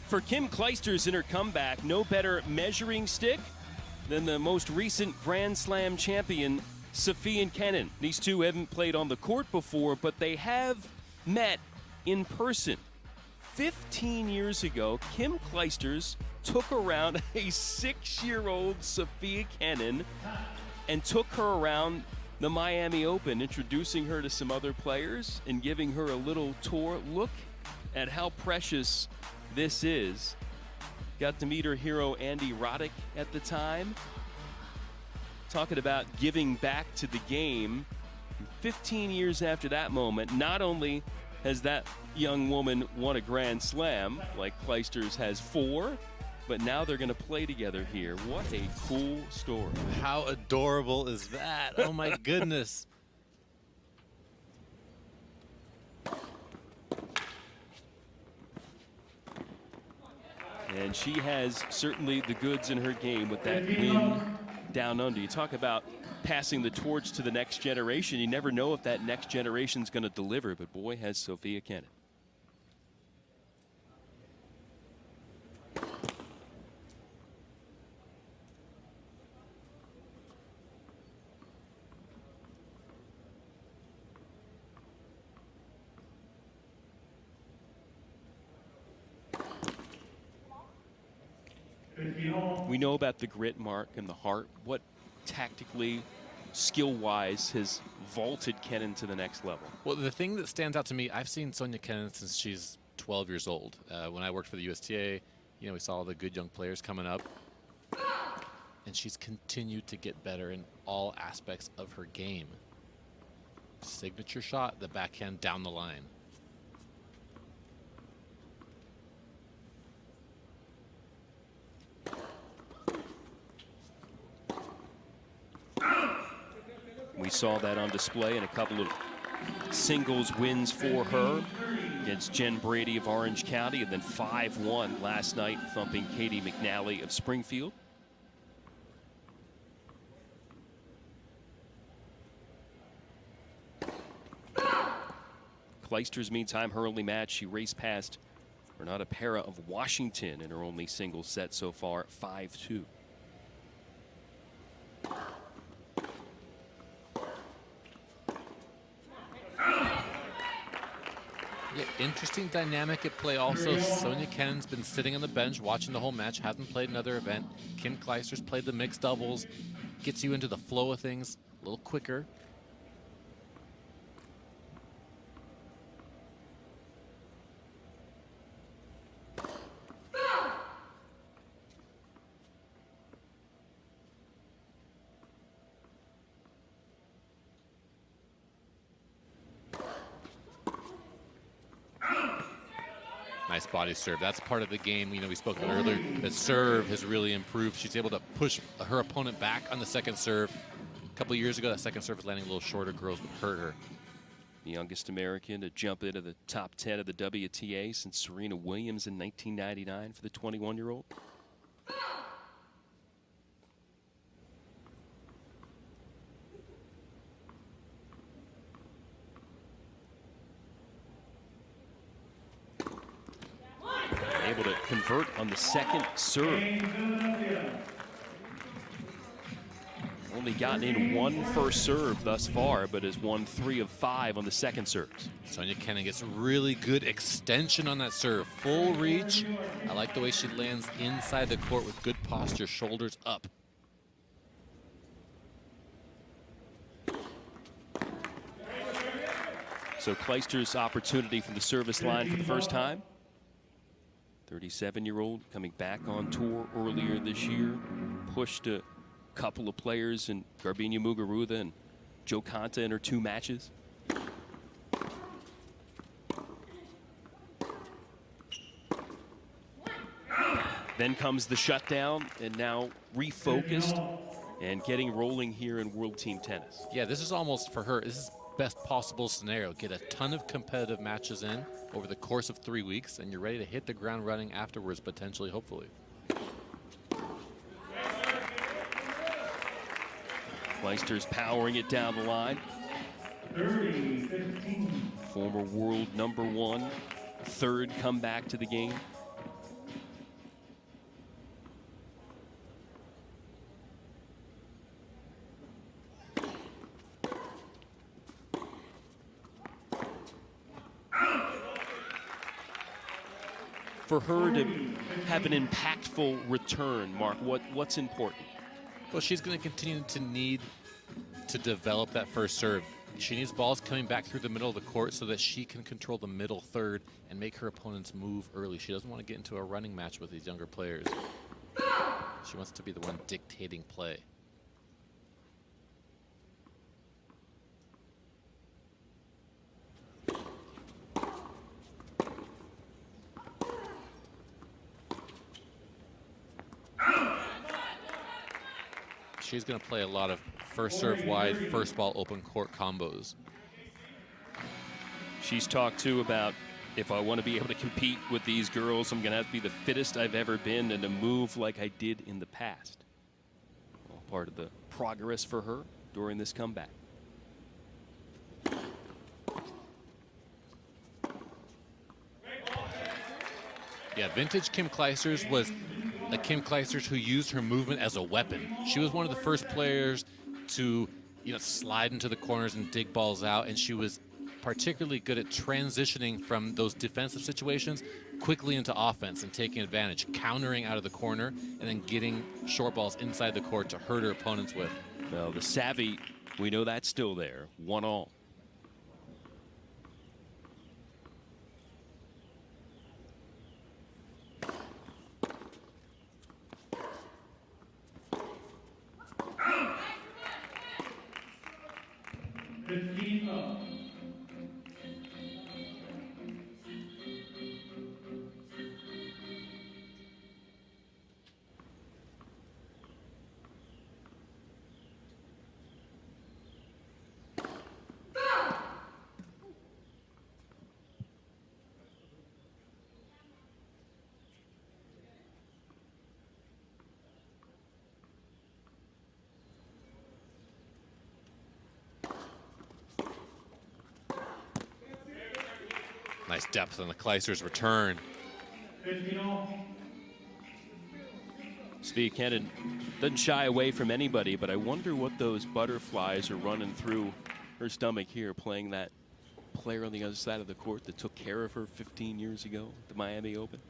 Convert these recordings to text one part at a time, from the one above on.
For Kim Clijsters in her comeback, no better measuring stick than the most recent Grand Slam champion, Sofia Kenin. These two haven't played on the court before, but they have met in person. 15 years ago, Kim Clijsters took around a 6-year-old Sofia Kenin and took her around the Miami Open, introducing her to some other players and giving her a little tour. Look at how precious this is. Got to meet her hero Andy Roddick at the time. Talking about giving back to the game. 15 years after that moment, not only has that young woman won a Grand Slam, like Clijsters has 4, but now they're going to play together here. What a cool story. How adorable is that? Oh my goodness. And she has certainly the goods in her game with that win down under. You talk about passing the torch to the next generation. You never know if that next generation is going to deliver, but boy, has Sofia Kenin. We know about the grit, Mark, and the heart. What tactically, skill-wise, has vaulted Kenin to the next level? Well, the thing that stands out to me, I've seen Sofia Kenin since she's 12 years old. When I worked for the USTA, you know, we saw all the good young players coming up. And she's continued to get better in all aspects of her game. Signature shot, the backhand down the line. We saw that on display in a couple of singles wins for her against Jen Brady of Orange County, and then 5-1 last night, thumping Katie McNally of Springfield. Clijsters, meantime, her only match, she raced past Renata Pera of Washington in her only singles set so far, 5-2. Yeah, interesting dynamic at play also. Sofia Kenin's been sitting on the bench watching the whole match, hasn't played another event. Kim Clijsters played the mixed doubles, gets you into the flow of things a little quicker. Nice body serve. That's part of the game. You know, we spoke about earlier. The serve has really improved. She's able to push her opponent back on the second serve. A couple of years ago, that second serve was landing a little shorter. Girls would hurt her. The youngest American to jump into the top 10 of the WTA since Serena Williams in 1999 for the 21-year-old. Able to convert on the second serve. Only gotten in 1 first serve thus far, but has won 3 of 5 on the second serves. Sofia Kenin gets really good extension on that serve. Full reach. I like the way she lands inside the court with good posture, shoulders up. So Clijsters' opportunity from the service line for the first time. 37-year-old coming back on tour earlier this year. Pushed a couple of players in Garbiñe Muguruza and Jo Konta in her 2 matches. Then comes the shutdown, and now refocused and getting rolling here in World Team Tennis. Yeah, this is almost for her. This is best possible scenario. Get a ton of competitive matches in over the course of 3 weeks, and you're ready to hit the ground running afterwards, potentially, hopefully. Clijsters powering it down the line. 30-15. Former world #1, 3rd comeback to the game. for her to have an impactful return, Mark? What's important? Well, she's going to continue to need to develop that first serve. She needs balls coming back through the middle of the court so that she can control the middle third and make her opponents move early. She doesn't want to get into a running match with these younger players. She wants to be the one dictating play. She's going to play a lot of first serve wide, first ball open court combos. She's talked too about, if I want to be able to compete with these girls, I'm going to have to be the fittest I've ever been and to move like I did in the past. All part of the progress for her during this comeback. Yeah, vintage Kim Clijsters was a Kim Clijsters who used her movement as a weapon. She was one of the first players to, slide into the corners and dig balls out, and she was particularly good at transitioning from those defensive situations quickly into offense and taking advantage, countering out of the corner, and then getting short balls inside the court to hurt her opponents with. Well, the savvy, we know that's still there. 1-all. Nice depth on the Clijsters' return. Sofia Kenin doesn't shy away from anybody, but I wonder what those butterflies are running through her stomach here, playing that player on the other side of the court that took care of her 15 years ago at the Miami Open.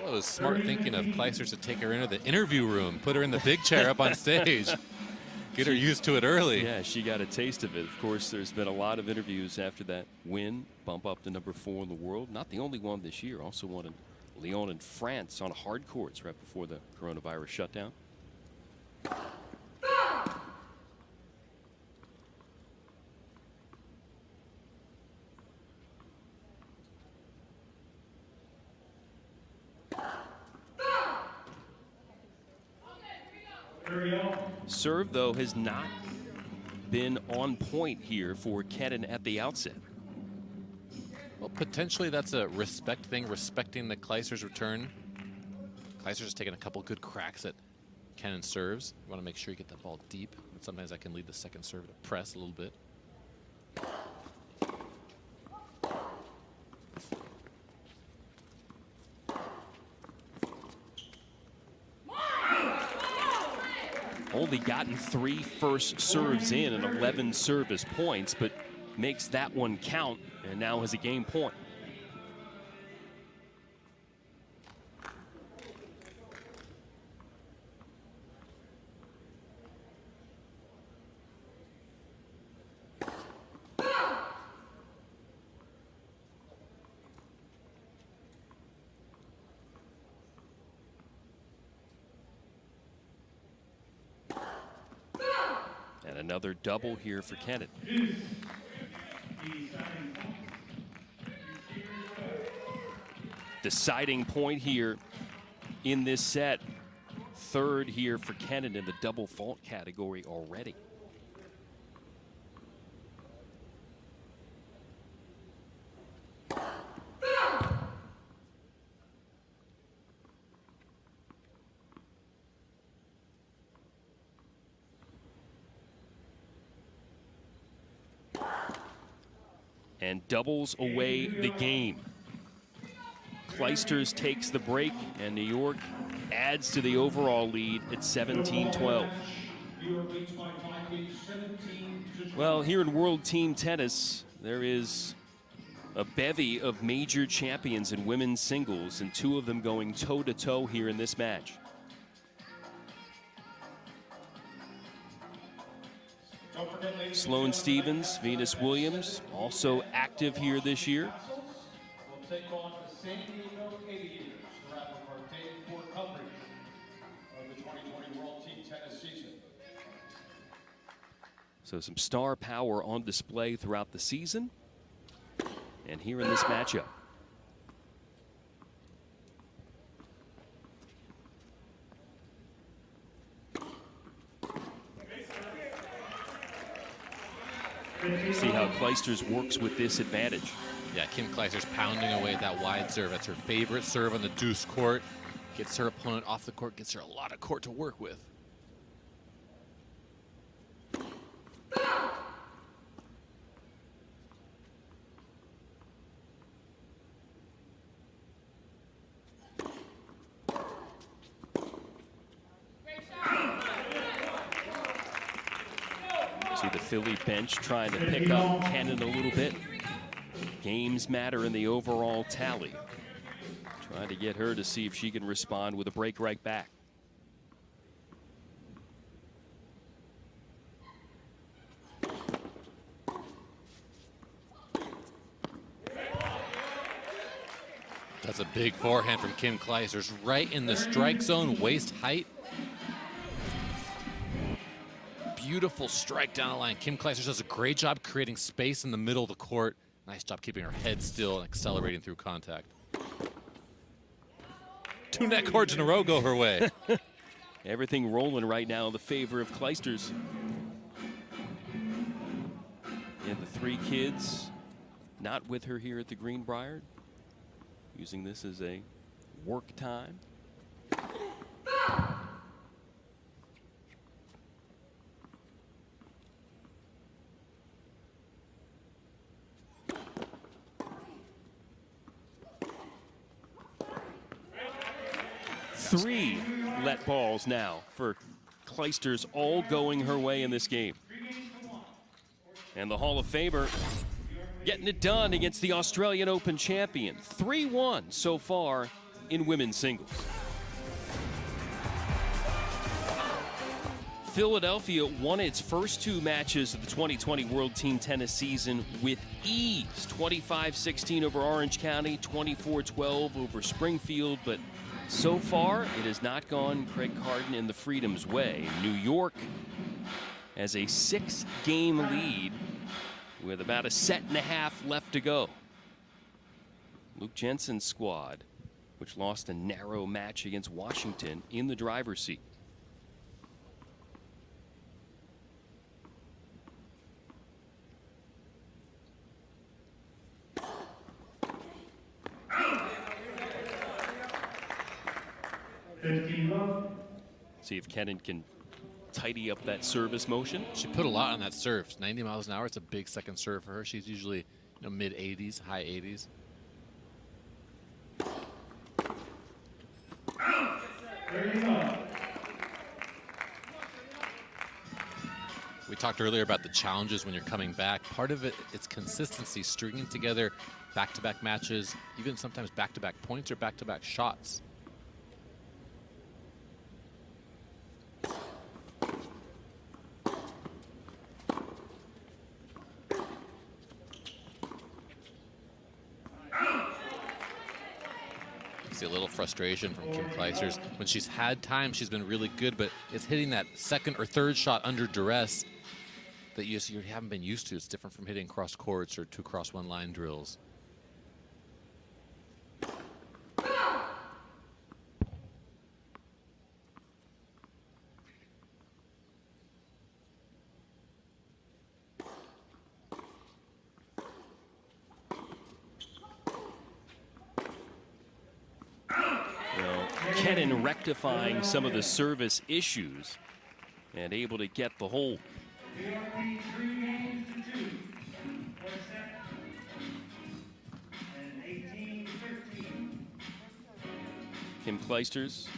Well, it was smart thinking of Clijsters to take her into the interview room, put her in the big chair up on stage, get her used to it early. Yeah, she got a taste of it. Of course, there's been a lot of interviews after that win, bump up to #4 in the world. Not the only one this year, also won in Lyon in France on hard courts right before the coronavirus shutdown. Serve, though, has not been on point here for Kenin at the outset. Well, potentially that's a respect thing, respecting the Clijsters' return. Clijsters has taken a couple good cracks at Kenin serves. You want to make sure you get that ball deep. But sometimes that can lead the second serve to press a little bit. Only gotten 3 first serves in and 11 service points, but makes that one count and now has a game point. And another double here for Kenin. Deciding point here in this set. Third here for Kenin in the double fault category already. And doubles away the game. Clijsters takes the break, and New York adds to the overall lead at 17-12. Well, here in World Team Tennis, there is a bevy of major champions in women's singles, and two of them going toe-to-toe here in this match. Sloane Stephens, Venus Williams, also active here this year. So some star power on display throughout the season, and here in this matchup. See how Clijsters works with this advantage. Yeah, Kim Clijsters pounding away at that wide serve. That's her favorite serve on the deuce court. Gets her opponent off the court, gets her a lot of court to work with. See the Philly bench trying to pick up Kenin a little bit. Games matter in the overall tally. Trying to get her to see if she can respond with a break right back. That's a big forehand from Kim Clijsters, right in the strike zone, waist height. Beautiful strike down the line. Kim Clijsters does a great job creating space in the middle of the court. Nice job keeping her head still and accelerating through contact. Two net cords in a row go her way. Everything rolling right now in the favor of Clijsters. And the three kids not with her here at the Greenbrier, using this as a work time. Three let balls now for Clijsters, all going her way in this game. And the Hall of Famer getting it done against the Australian Open champion. 3-1 so far in women's singles. Philadelphia won its first two matches of the 2020 World Team Tennis season with ease. 25-16 over Orange County, 24-12 over Springfield, but so far it has not gone Craig Carden and the Freedom's way. New York has a 6-game lead with about a set and a half left to go. Luke Jensen's squad, which lost a narrow match against Washington, in the driver's seat. See if Kenin can tidy up that service motion. She put a lot on that serve. 90 miles an hour. It's a big second serve for her. She's usually, mid 80s, high 80s. We talked earlier about the challenges when you're coming back. Part of it, it's consistency, stringing together back-to-back matches, even sometimes back-to-back points or back-to-back shots. A little frustration from Kim Clijsters. When she's had time, she's been really good, but it's hitting that second or third shot under duress that you haven't been used to. It's different from hitting cross courts or 2-cross-1 line drills. Kenin rectifying some of the service issues and able to get the hold. Kim Clijsters,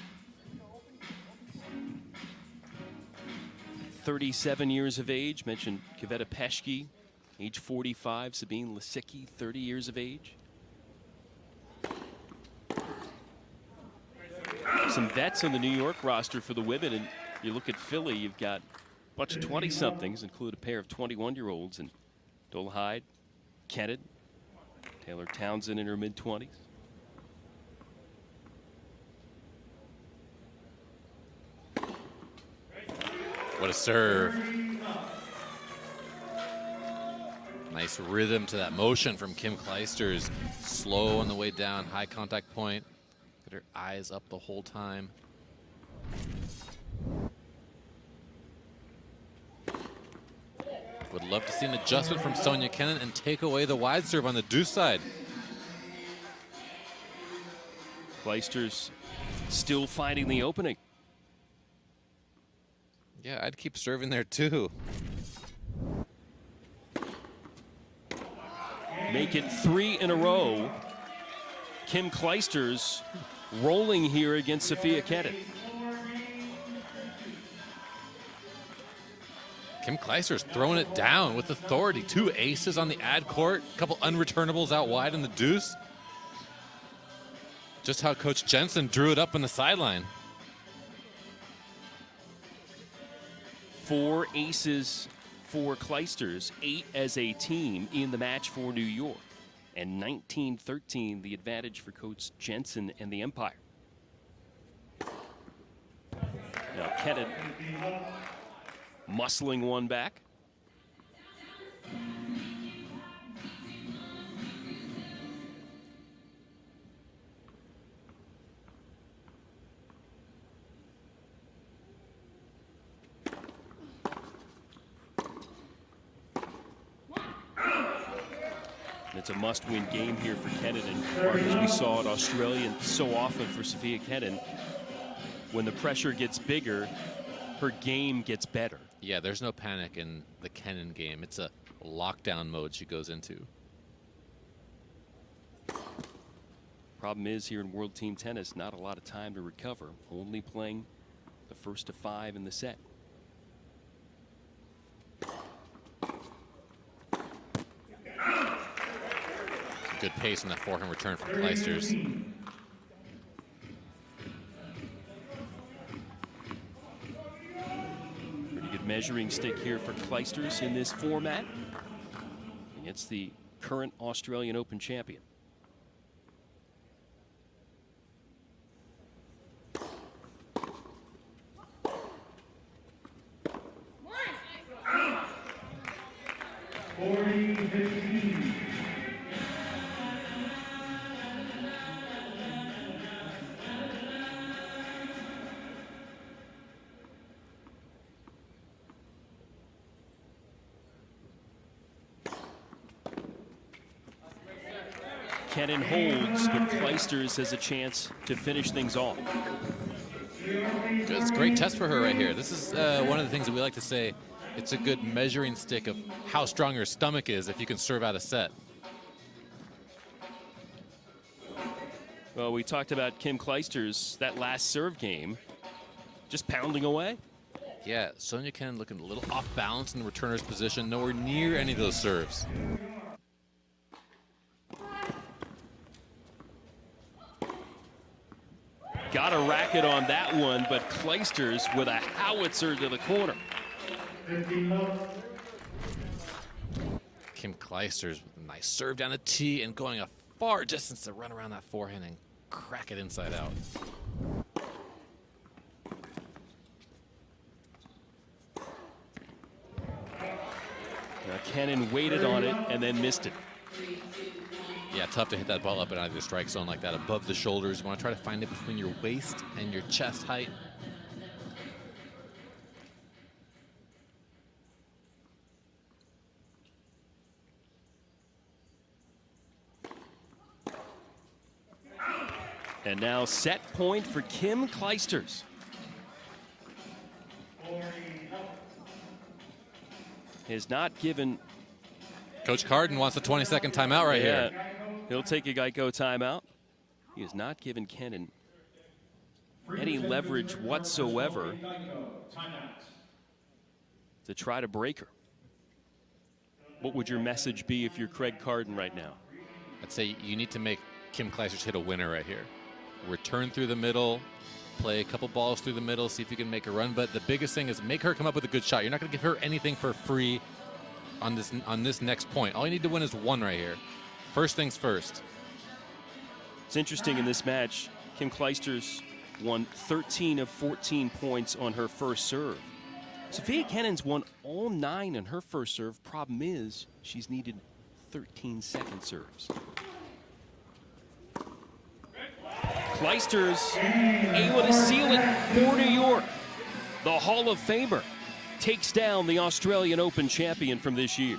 37 years of age. Mentioned Kaveta Peschke, age 45. Sabine Lisicki, 30 years of age. Some vets on the New York roster for the women, and you look at Philly, you've got a bunch of 20-somethings, include a pair of 21-year-olds, and Dole Hyde, Kenin, Taylor Townsend in her mid-20s. What a serve. Nice rhythm to that motion from Kim Clijsters. Slow on the way down, high contact point. Get her eyes up the whole time. Would love to see an adjustment from Sofia Kenin and take away the wide serve on the deuce side. Clijsters still finding the opening. Yeah, I'd keep serving there too. Make it 3 in a row. Kim Clijsters rolling here against Sofia Kenin. Kim Clijsters throwing it down with authority. 2 aces on the ad court, a couple unreturnables out wide in the deuce. Just how Coach Jensen drew it up on the sideline. 4 aces for Clijsters, 8 as a team in the match for New York, and 19-13 the advantage for Coach Jensen and the Empire. Now Kenin muscling one back. It's a must-win game here for Kenin, and as we saw at Australia and so often for Sofia Kenin, when the pressure gets bigger, her game gets better. Yeah, there's no panic in the Kenin game. It's a lockdown mode she goes into. Problem is here in World Team Tennis, not a lot of time to recover. Only playing the first of 5 in the set. Good pace on that forehand return from Clijsters. Pretty good measuring stick here for Clijsters in this format against the current Australian Open champion. Kenin holds, but Clijsters has a chance to finish things off. It's a great test for her right here. This is one of the things that we like to say. It's a good measuring stick of how strong your stomach is if you can serve out a set. Well, we talked about Kim Clijsters, that last serve game, just pounding away. Yeah, Sofia Kenin looking a little off balance in the returner's position, nowhere near any of those serves. Got a racket on that one, but Clijsters with a howitzer to the corner. Kim Clijsters with a nice serve down the tee and going a far distance to run around that forehand and crack it inside out. Now Kenin waited on it and then missed it. Yeah, tough to hit that ball up and out of your strike zone like that, above the shoulders. You want to try to find it between your waist and your chest height. And now set point for Kim Clijsters. Has not given... Coach Carden wants a 20-second timeout right here. He'll take a Geico timeout. He has not given Kenin any leverage whatsoever to try to break her. What would your message be if you're Craig Carden right now? I'd say you need to make Kim Clijsters hit a winner right here. Return through the middle, play a couple balls through the middle, see if you can make a run. But the biggest thing is make her come up with a good shot. You're not going to give her anything for free on this next point. All you need to win is one right here. First things first. It's interesting in this match, Kim Clijsters won 13 of 14 points on her first serve. Sofia Kenin's won all 9 on her first serve. Problem is, she's needed 13 second serves. Clijsters able to seal it for New York. The Hall of Famer takes down the Australian Open champion from this year.